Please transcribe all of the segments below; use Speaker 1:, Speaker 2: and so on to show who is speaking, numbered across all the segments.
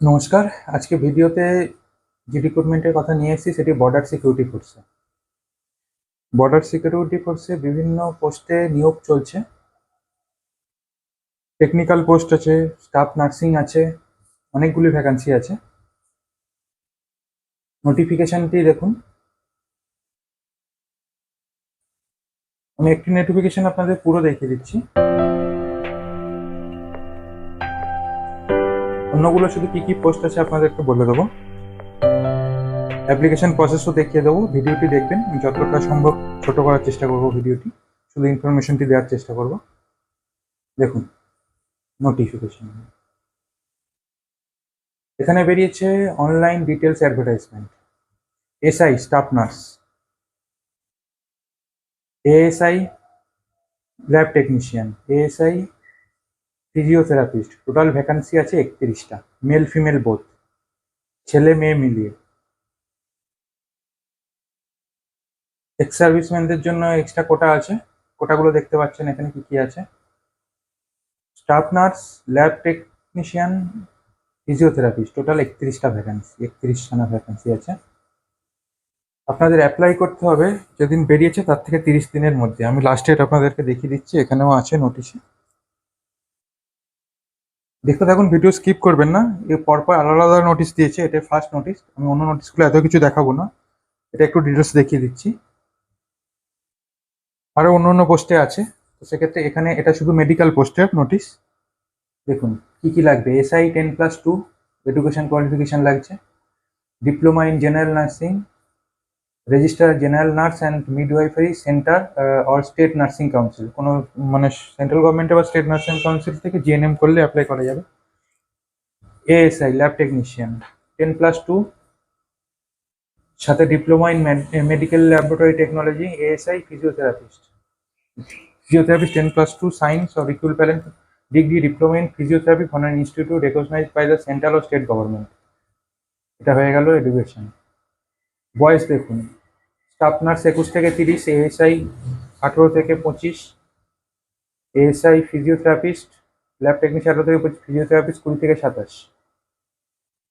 Speaker 1: নমস্কার। আজকে ভিডিওতে যে রিক্রুটমেন্টের কথা নিয়ে এসেছি সেটি বর্ডার সিকিউরিটি ফোর্সে। বর্ডার সিকিউরিটি ফোর্সে বিভিন্ন পোস্টে নিয়োগ চলছে। টেকনিক্যাল পোস্ট আছে, স্টাফ নার্সিং আছে, অনেকগুলি ভ্যাকান্সি আছে। নোটিফিকেশনটি দেখুন। আমি একটি নোটিফিকেশন আপনাদের পুরো দেখিয়ে দিচ্ছি, অন্যগুলো শুধু কি কি পোস্ট আছে আপনাদেরকে বলে দেবো। অ্যাপ্লিকেশন প্রসেসও দেখিয়ে দেবো। ভিডিওটি দেখবেন, আমি যতটা সম্ভব ছোট করার চেষ্টা করবো ভিডিওটি, শুধু ইনফরমেশনটি দেওয়ার চেষ্টা করব। দেখুন নোটিফিকেশন, এখানে বেরিয়েছে online details advertisement. SI staff nurse, ASI lab technician, ASI physiotherapist. Total vacancy আছে 31টা, মেল ফিমেল বোথ, ছেলে মেয়ে মিলিয়ে। এক্স সার্ভিসম্যানদের জন্য এক্সট্রা কোটা আছে, কোটাগুলো দেখতে পাচ্ছেন এখানে কি কি আছে। Staff nurse, lab technician, physiotherapist, total 31টা ভ্যাকান্সি, 31খানা ভ্যাকান্সি আছে। আপনাদের অ্যাপ্লাই করতে হবে যেদিন বেরিয়েছে তার থেকে 30 দিনের মধ্যে। আমি লাস্ট ডেট আপনাদেরকে দেখিয়ে দিচ্ছি, এখানেও আছে নোটিশে। দেখতে থাকুন, ভিডিও স্কিপ করবেন না। এর পরপর আলাদা আলাদা নোটিশ দিয়েছে, এটা ফার্স্ট নোটিশ। আমি অন্য নোটিশগুলো এত কিছু দেখাবো না, এটা একটু ডিটেলস দেখিয়ে দিচ্ছি। আরও অন্য অন্য পোস্টে আছে, তো সেক্ষেত্রে এখানে এটা শুধু মেডিকেল পোস্টের নোটিশ। দেখুন কি কি লাগবে। এসআই 10+2 এডুকেশন কোয়ালিফিকেশান লাগছে। Diploma in general nursing, register general nurse and midwifery centre or state nursing council, কোনো মানে সেন্ট্রাল গভর্নমেন্টের বা স্টেট নার্সিং কাউন্সিল থেকে জিএনএম করলে অ্যাপ্লাই করা যাবে। এএসআই ল্যাব টেকনিশিয়ান 10+2, সাথে diploma in medical laboratory technology. ASI physiotherapist, physiotherapist 10+2 science or equivalent degree diploma in physiotherapy from an institute recognised by the central ও state government. এটা হয়ে গেল education. বয়স দেখুন, স্টাফ নার্স 21 থেকে 30, এএসআই 18 থেকে 25, ASI physiotherapist lab technician 18 থেকে 25, physiotherapist 20 থেকে 27।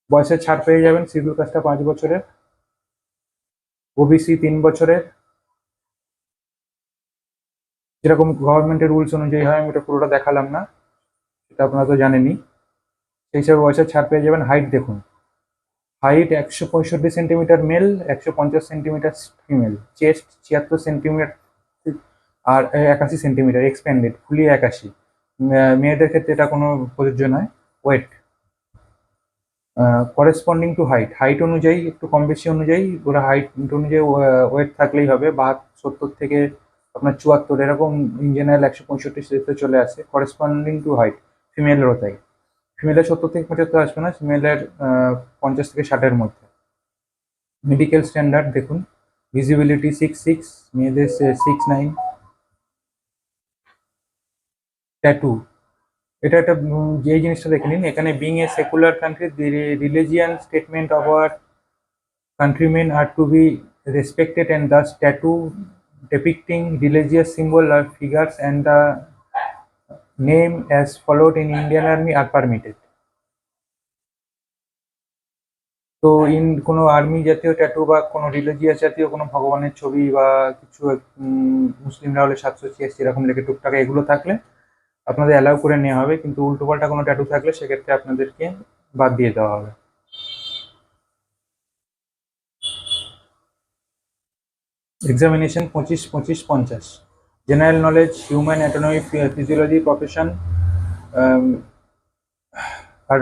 Speaker 1: বয়সের ছাড় পেয়ে যাবেন। শিডিউল কাস্টটা 5 বছরের, ওবিসি 3 বছরের, যেরকম গভর্নমেন্টের রুলস অনুযায়ী হয়। আমি এটা পুরোটা দেখালাম না, সেটা আপনারা তো জানেনই। সেই হিসাবে বয়সের ছাড় পেয়ে যাবেন। হাইট দেখুন, height 165 centimetre male, 150 centimetre female. Chest 76 centimetre আর 81 সেন্টিমিটার এক্সপ্যান্ডেড, ফুলি 81। মেয়েদের ক্ষেত্রে এটা কোনো প্রযোজ্য নয়। Weight corresponding to height, height অনুযায়ী একটু কম বেশি অনুযায়ী, ওরা হাইট অনুযায়ী ওয়েট থাকলেই হবে। 70 থেকে আপনার 74 এরকম ইন জেনারেল 165 চলে আসে। করেসপন্ডিং টু হাইট ফিমেলেরও তাই। ফিমেলের 70 থেকে 75 আসবে না, ফিমেলের 50 থেকে 60-এর মধ্যে। মেডিকেল স্ট্যান্ডার্ড দেখুন, ভিজিবিলিটি 6.6, মেয়েদের 6.9। ট্যাটু, এটা একটা যে জিনিসটা দেখে নিন এখানে। Being a secular country, the religion statement of our countrymen are to be respected, and thus tattoo depicting religious symbol or figures and the name as followed in Indian Army are permitted. তো কোনো army জাতীয় tattoo বা কোনো religious জাতীয় কোনো ভগবানের ছবি বা কিছু, মুসলিমরা হলে 786 এরকম লেখে টুকটাক, এগুলো থাকলে আপনাদের অ্যালাউ করে নেওয়া হবে। কিন্তু উল্টোপাল্টা কোনো ট্যাটু থাকলে সেক্ষেত্রে আপনাদেরকে বাদ দিয়ে দেওয়া হবে। Examination 25-25-50। General knowledge, human anatomy, physiology, profession. আর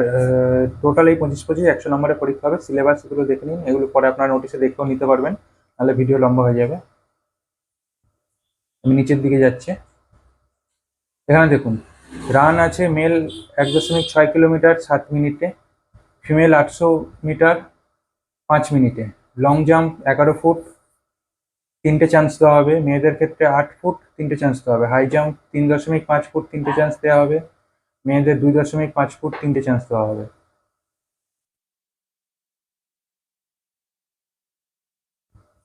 Speaker 1: টোটাল এই 25-25 100 নম্বরের পরীক্ষা হবে। সিলেবাস এগুলো দেখে নিন, এগুলো পরে আপনার নোটিশে দেখেও নিতে পারবেন, নাহলে ভিডিও লম্বা হয়ে যাবে। আমি নিচের দিকে যাচ্ছি, এখানে দেখুন রান আছে। মেল 1.6 কিলোমিটার 7 মিনিটে, ফিমেল 800 মিটার 5 মিনিটে। লং জাম্প 11 ফুট 3টে চান্স দেওয়া হবে। মেয়েদের ক্ষেত্রে 8 ফুট 3টে চান্স দেওয়া হবে। হাই জাম্প 3.5 ফুট 3টে চান্স দেওয়া হবে। মেয়েদের 2.5 ফুট 3টে চান্স দেওয়া হবে।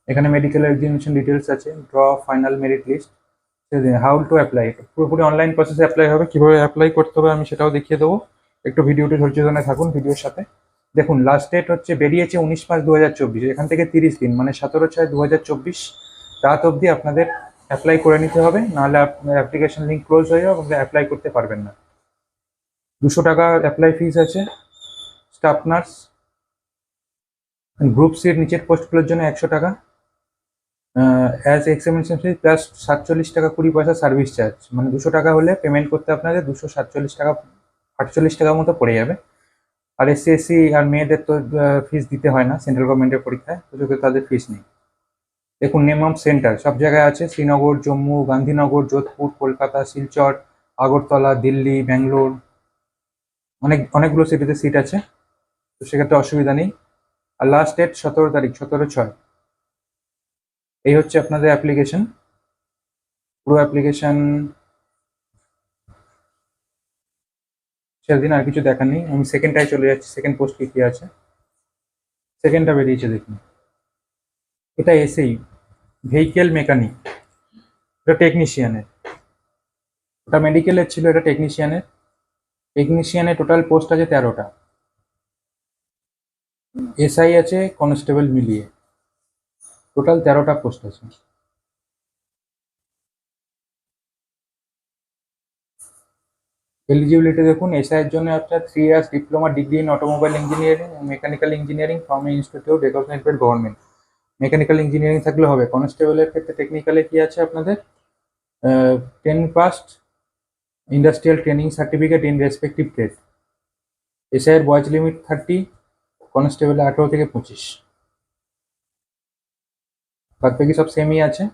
Speaker 1: এখানে মেডিকেল এক্সামিনেশন ডিটেলস আছে। Draw final merit list. How to apply, পুরোপুরি অনলাইন প্রসেসে অ্যাপ্লাই হবে। কীভাবে অ্যাপ্লাই করতে হবে আমি সেটাও দেখিয়ে দেবো। একটু ভিডিওটি ধৈর্য ধরে থাকুন ভিডিওর সাথে। দেখুন লাস্ট ডেট হচ্ছে বেরিয়েছে 19/5/2024, এখান থেকে 30 দিন মানে 17/6/2024 রাত অবধি আপনাদের অ্যাপ্লাই করে নিতে হবে, নাহলে আপনার অ্যাপ্লিকেশন লিঙ্ক ক্লোজ হয়ে যাবে, আপনারা অ্যাপ্লাই করতে পারবেন না। 200 টাকা অ্যাপ্লাই ফিস আছে। স্টাফ নার্স গ্রুপ সির নিচের পোস্টগুলোর জন্য 100 টাকা, অ্যাজ এক্সামিনেশন ফি প্লাস 47 টাকা 20 পয়সা সার্ভিস চার্জ, মানে 200 টাকা হলে পেমেন্ট করতে আপনাদের 247 টাকা 48 টাকা মতো পড়ে যাবে। আর SC/SC আর মেয়েদের তো ফিস দিতে হয় না সেন্ট্রাল গভর্নমেন্টের পরীক্ষায়, তো তাদের ফিস নেই। দেখুন নেম অফ সেন্টার সব জায়গায় আছে, শ্রীনগর, জম্মু, গান্ধীনগর, যোধপুর, কলকাতা, শিলচর, আগরতলা, দিল্লি, ব্যাঙ্গালোর, অনেকগুলো সিটিতে সিট আছে, তো সেক্ষেত্রে অসুবিধা নেই। আর লাস্ট ডেট 17 তারিখ, 17/6। এই হচ্ছে আপনাদের অ্যাপ্লিকেশন, পুরো অ্যাপ্লিকেশন। সেদিন আর কিছু দেখার নেই, আমি সেকেন্ডটায় চলে যাচ্ছি। সেকেন্ড পোস্ট কি আছে, সেকেন্ডটা বেরিয়েছে দেখুন। এটা এসেই ভেহিকেল মেকানিক, এটা টেকনিশিয়ানের। ওটা মেডিকেলের ছিল, এটা টেকনিশিয়ানের। টোটাল পোস্ট আছে 13টা, SI আছে কনস্টেবল মিলিয়ে, টোটাল 13টা পোস্ট আছে। এলিজিবিলিটি দেখুন, SI এর জন্য আপনার 3 years diploma degree in automobile engineering, mechanical engineering from institute recognised by government. Mechanical engineering থাকলে হবে। কনস্টেবলের ক্ষেত্রে টেকনিক্যালে কি আছে আপনাদের, 10 passed industrial training certificate in respective trade. SI এর বয়স লিমিট 30, কনস্টেবলে 18 থেকে 25। বাদ বাকি সব সেমই আছে,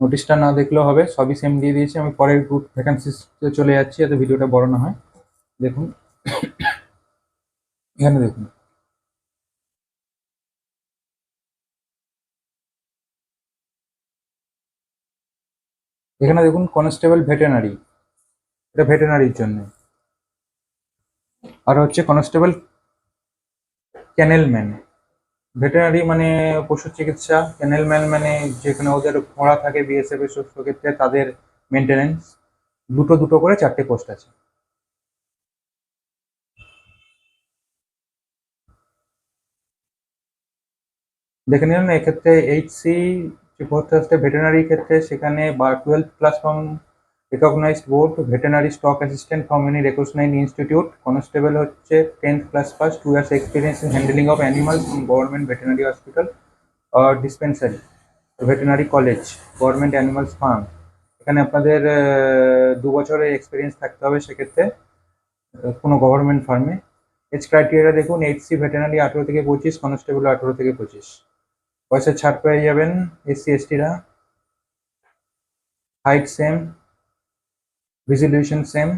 Speaker 1: নোটিশটা না দেখলেও হবে, সবই সেম দিয়ে দিয়েছি। আমি পরের গ্রুপ ভ্যাকান্সিতে চলে যাচ্ছি যাতে ভিডিওটা বড় না হয়। দেখুন এখানে দেখুন, এখানে দেখুন কনস্টেবল ভেটেনারি, এটা ভেটেনারির জন্য। আর হচ্ছে কনস্টেবল ক্যানেলম্যান, ভেটেনারি মানে পশু চিকিৎসা, ক্যানেলম্যান মানে যেখানে ওদের ঘোড়া থাকে BSF এর ক্ষেত্রে তাদের মেনটেনেন্স। দুটো দুটো করে 4টে পোস্ট আছে। দেখে নিলাম এক্ষেত্রে HC যে পদটা আসছে ভেটেনারি ক্ষেত্রে, সেখানে 12 class from recognised board, veterinary stock assistant from any recognised institute. Constable হচ্ছে 10th class pass, 2 years experience in handling of animals in government veterinary hospital আর dispensary, veterinary college, government animals farm. এখানে আপনাদের 2 বছরের experience থাকতে হবে সেক্ষেত্রে, কোনো government ফার্মে। এজ ক্রাইটেরিয়া দেখুন, HC ভেটেনারি 18 থেকে 25, কনস্টেবল 18 থেকে 25। পয়সা ছাড় পেয়ে যাবেন SC/ST-রা। Height same, resolution same.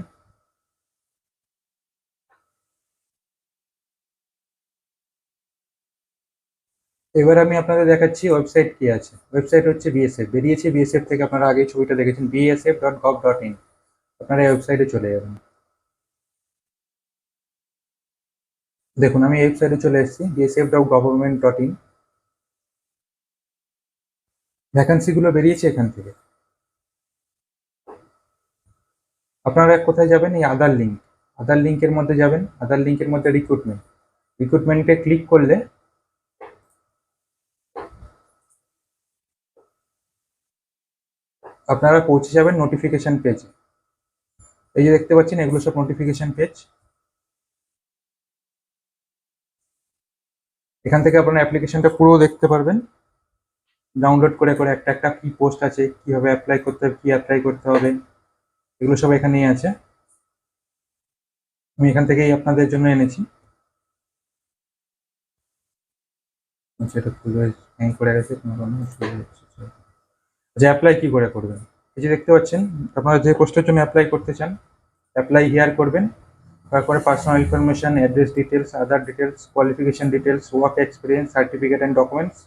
Speaker 1: এবার আমি আপনাদের দেখাচ্ছি ওয়েবসাইট কি আছে। ওয়েবসাইট হচ্ছে BSF, বেরিয়েছে BSF থেকে, আপনারা আগে ছবিটা দেখেছেন bsf.gov.in। আপনারা এই ওয়েবসাইটে চলে যাবেন। দেখুন আমি এই ওয়েবসাইটে চলে এসেছি bsf.government.in। ভ্যাকান্সিগুলো বেরিয়েছে এখান থেকে। আপনারা কোথায় যাবেন, এই আধার লিঙ্ক, আধার লিঙ্কের মধ্যে যাবেন। আধার লিঙ্কের মধ্যে রিক্রুটমেন্টে ক্লিক করলে আপনারা পৌঁছে যাবেন নোটিফিকেশন পেজে। এই যে দেখতে পাচ্ছেন এগুলো সব নোটিফিকেশন পেজ। এখান থেকে আপনারা অ্যাপ্লিকেশনটা পুরো দেখতে পারবেন, ডাউনলোড করে করে একটা একটা কি পোস্ট আছে, কিভাবে অ্যাপ্লাই করতে হবে, কি অ্যাপ্লাই করতে হবে, এগুলো সব এখানেই আছে। আমি এখান থেকেই আপনাদের জন্য এনেছি। সেটা খুলে হ্যাং করে গেছে, যে অ্যাপ্লাই কি করে করবেন, এই যে দেখতে পাচ্ছেন আপনারা যে পোস্টের জন্য অ্যাপ্লাই করতে চান, অ্যাপ্লাই হিয়ার করবেন। তারপরে personal information, address details, other details, qualification details, work experience, certificate and documents.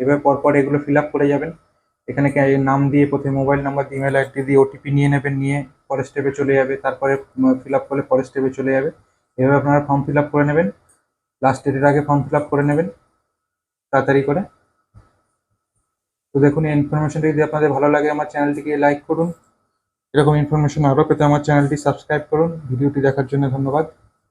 Speaker 1: এবার পরপর এগুলো ফিল আপ করে যাবেন। এখানে নাম দিয়ে প্রথমে মোবাইল নাম্বার, ইমেল আইডি দিয়ে OTP নিয়ে নেবেন, নিয়ে পরের স্টেপে চলে যাবে। তারপরে ফিল আপ করলে পরের স্টেপে চলে যাবে। এভাবে আপনারা ফর্ম ফিল আপ করে নেবেন, লাস্ট ডেটের আগে ফর্ম ফিল আপ করে নেবেন তাড়াতাড়ি করে। তো দেখুন এই ইনফরমেশনটা যদি আপনাদের ভালো লাগে আমার চ্যানেলটিকে লাইক করুন, এরকম ইনফরমেশন আরও পেতে আমার চ্যানেলটি সাবস্ক্রাইব করুন। ভিডিওটি দেখার জন্য ধন্যবাদ।